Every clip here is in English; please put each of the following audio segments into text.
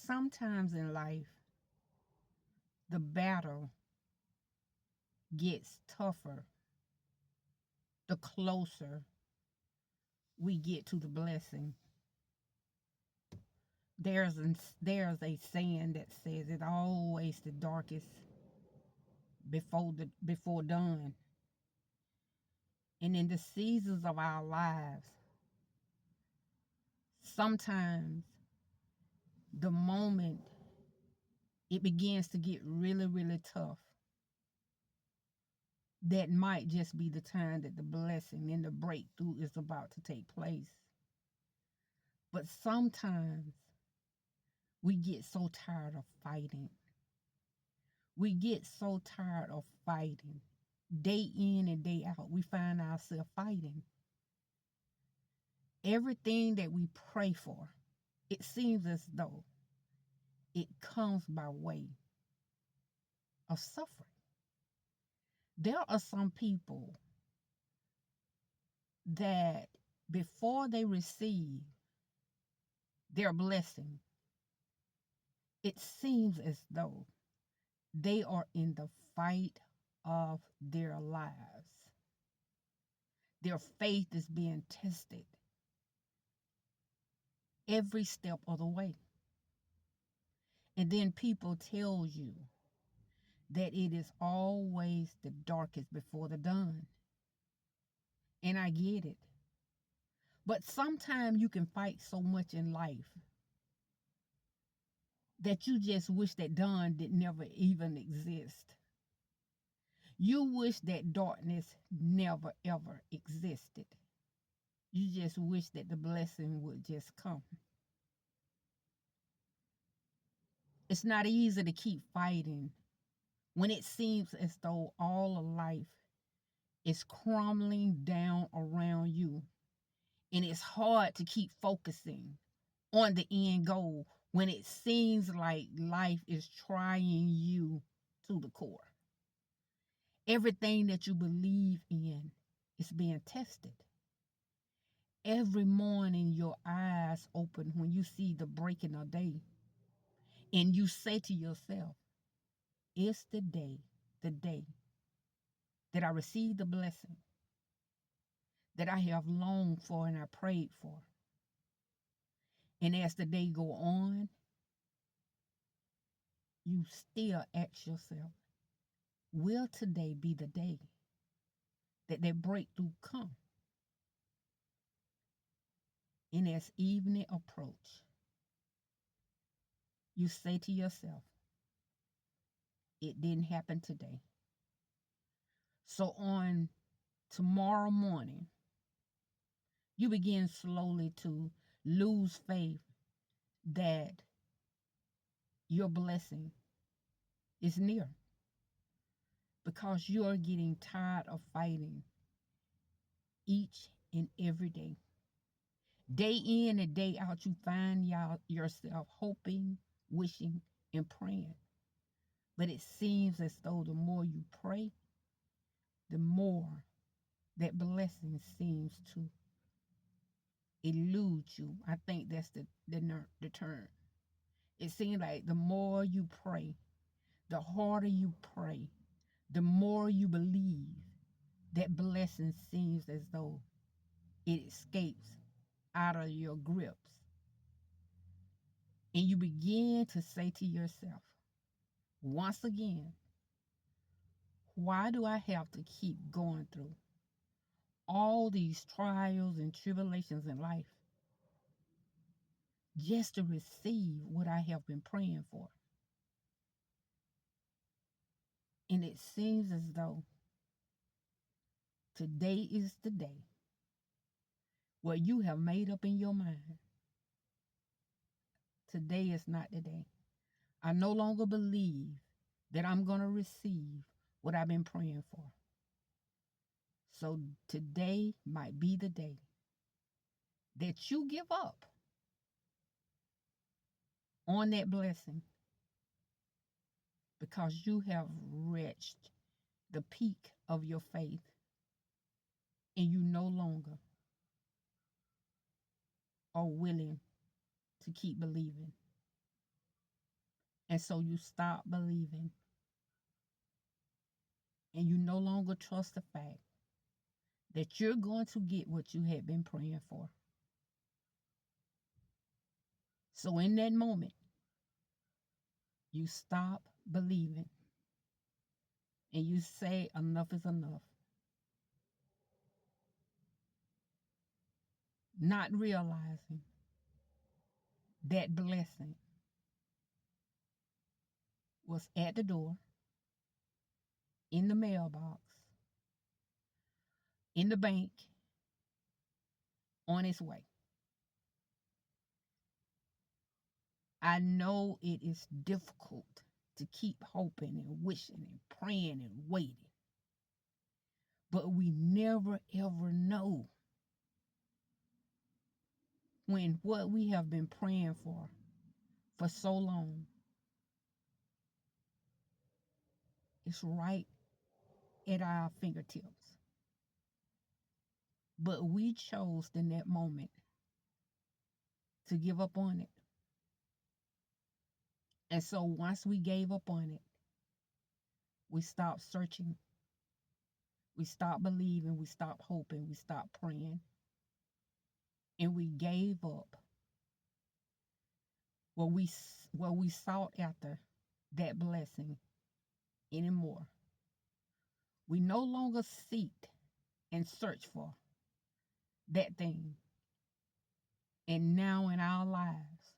Sometimes in life, the battle gets tougher the closer we get to the blessing. There's there's a saying that says it always the darkest before dawn. And in the seasons of our lives, sometimes the moment it begins to get really, really tough, that might just be the time that the blessing and the breakthrough is about to take place. But sometimes we get so tired of fighting. We get so tired of fighting. Day in and day out, we find ourselves fighting. Everything that we pray for, it seems as though it comes by way of suffering. There are some people that before they receive their blessing, it seems as though they are in the fight of their lives. Their faith is being tested every step of the way. And then people tell you that it is always the darkest before the dawn. And I get it. But sometimes you can fight so much in life that you just wish that dawn did never even exist. You wish that darkness never ever existed. You just wish that the blessing would just come. It's not easy to keep fighting when it seems as though all of life is crumbling down around you. And it's hard to keep focusing on the end goal when it seems like life is trying you to the core. Everything that you believe in is being tested. Every morning, your eyes open when you see the breaking of day, and you say to yourself, it's the day that I received the blessing that I have longed for and I prayed for. And as the day go on, you still ask yourself, will today be the day that breakthrough come? And as evening approach, you say to yourself, it didn't happen today. So on tomorrow morning, you begin slowly to lose faith that your blessing is near because you are getting tired of fighting each and every day. Day in and day out, you find yourself hoping, wishing, and praying. But it seems as though the more you pray, the more that blessing seems to elude you. I think that's the term. It seems like the more you pray, the harder you pray, the more you believe that blessing seems as though it escapes out of your grips. And you begin to say to yourself, once again, why do I have to keep going through all these trials and tribulations in life just to receive what I have been praying for? And it seems as though today is the day where you have made up in your mind, today is not the day. I no longer believe that I'm going to receive what I've been praying for. So today might be the day that you give up on that blessing because you have reached the peak of your faith and you no longer are willing to keep believing. And so you stop believing and you no longer trust the fact that you're going to get what you had been praying for. So in that moment, you stop believing and you say, enough is enough. Not realizing that blessing was at the door, in the mailbox, in the bank, on its way. I know it is difficult to keep hoping and wishing and praying and waiting, but we never ever know when what we have been praying for so long is right at our fingertips. But we chose in that moment to give up on it. And so once we gave up on it, we stopped searching. We stopped believing. We stopped hoping. We stopped praying. And we gave up where we sought after that blessing anymore. We no longer seek and search for that thing. And now in our lives,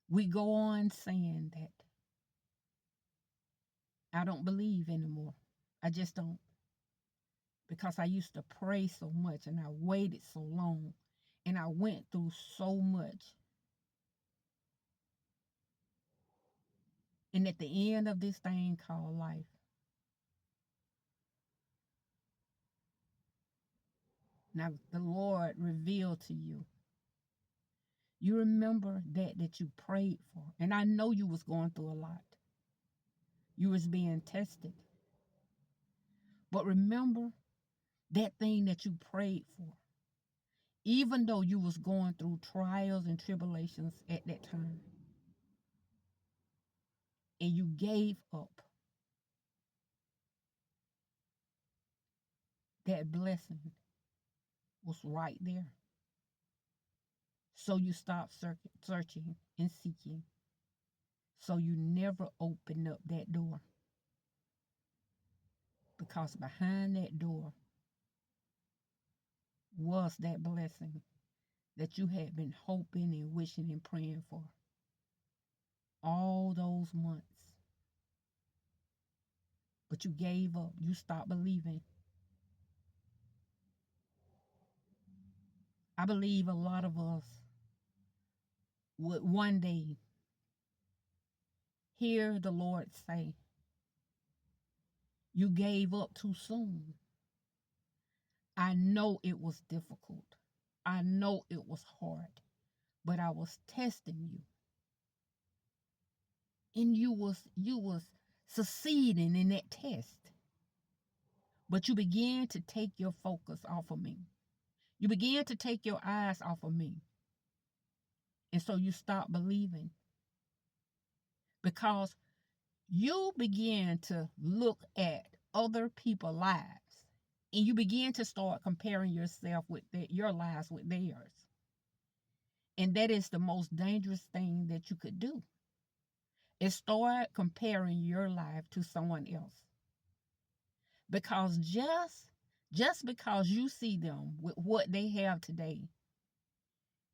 we go on saying that I don't believe anymore. I just don't. Because I used to pray so much and I waited so long and I went through so much. And at the end of this thing called life, now the Lord revealed to you. You remember that you prayed for. And I know you was going through a lot. You was being tested. But remember that thing that you prayed for. Even though you was going through trials and tribulations at that time. And you gave up. That blessing was right there. So you stopped searching and seeking. So you never opened up that door. Because behind that door was that blessing that you had been hoping and wishing and praying for all those months. But you gave up. You stopped believing. I believe a lot of us would one day hear the Lord say, you gave up too soon. I know it was difficult. I know it was hard, but I was testing you. And you was succeeding in that test. But you began to take your focus off of me. You began to take your eyes off of me. And so you stopped believing. Because you began to look at other people's lives. And you began to start comparing yourself with your lives with theirs. And that is the most dangerous thing that you could do. Is start comparing your life to someone else. Because just because you see them with what they have today,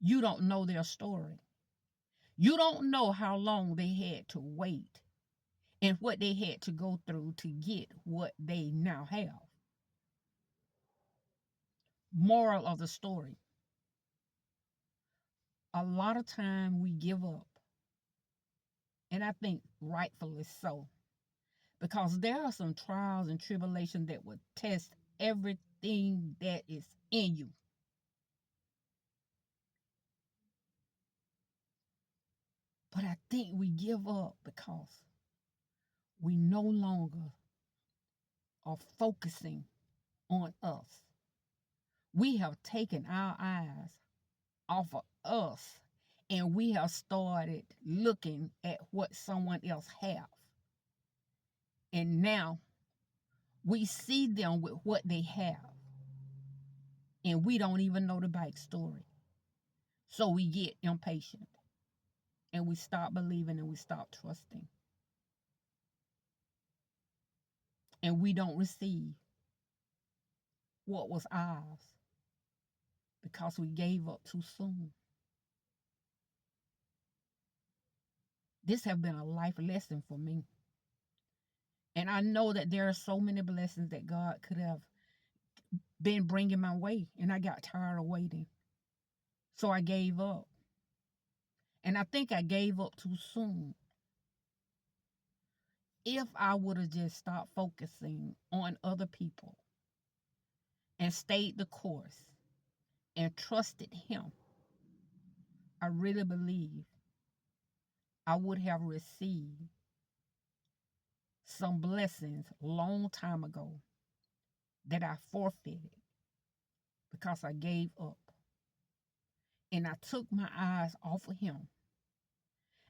you don't know their story. You don't know how long they had to wait and what they had to go through to get what they now have. Moral of the story. A lot of time we give up. And I think rightfully so. Because there are some trials and tribulations that will test everything that is in you. But I think we give up because we no longer are focusing on us. We have taken our eyes off of us And we have started looking at what someone else have. And now we see them with what they have. And we don't even know the backstory. So we get impatient. And we stop believing and we stop trusting. And we don't receive what was ours because we gave up too soon. This has been a life lesson for me. And I know that there are so many blessings that God could have been bringing my way. And I got tired of waiting. So I gave up. And I think I gave up too soon. If I would have just stopped focusing on other people and stayed the course and trusted Him, I really believe I would have received some blessings long time ago that I forfeited because I gave up. And I took my eyes off of Him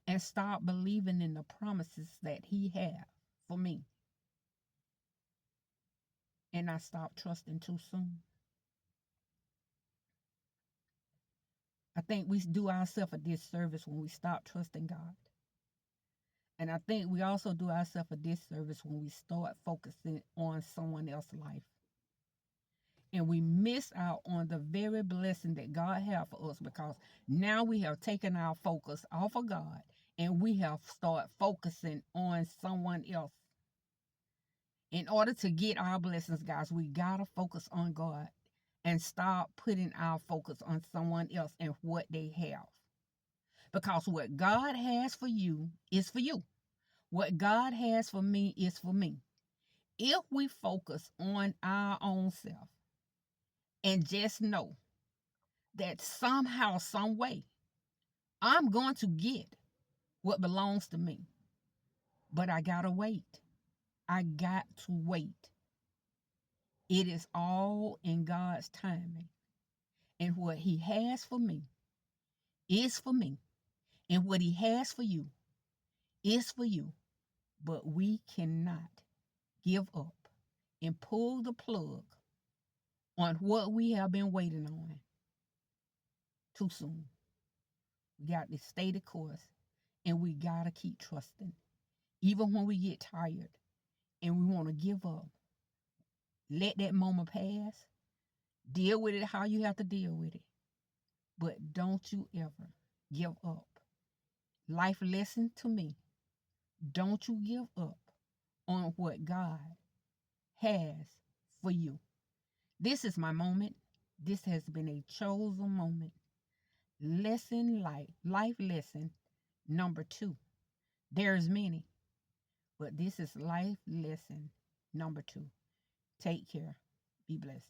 and stopped believing in the promises that He had for me. And I stopped trusting too soon. I think we do ourselves a disservice when we stop trusting God. And I think we also do ourselves a disservice when we start focusing on someone else's life. And we miss out on the very blessing that God has for us because now we have taken our focus off of God and we have started focusing on someone else. In order to get our blessings, guys, we got to focus on God and stop putting our focus on someone else and what they have. Because what God has for you is for you. What God has for me is for me. If we focus on our own self and just know that somehow, some way, I'm going to get what belongs to me. But I gotta wait. I got to wait. It is all in God's timing. And what He has for me is for me. And what He has for you is for you. But we cannot give up and pull the plug on what we have been waiting on too soon. We got to stay the course and we got to keep trusting. Even when we get tired and we want to give up, let that moment pass. Deal with it how you have to deal with it. But don't you ever give up. Life lesson to me. Don't you give up on what God has for you. This is my moment. This has been a chosen moment. Life lesson number 2. There's many, but this is life lesson number 2. Take care. Be blessed.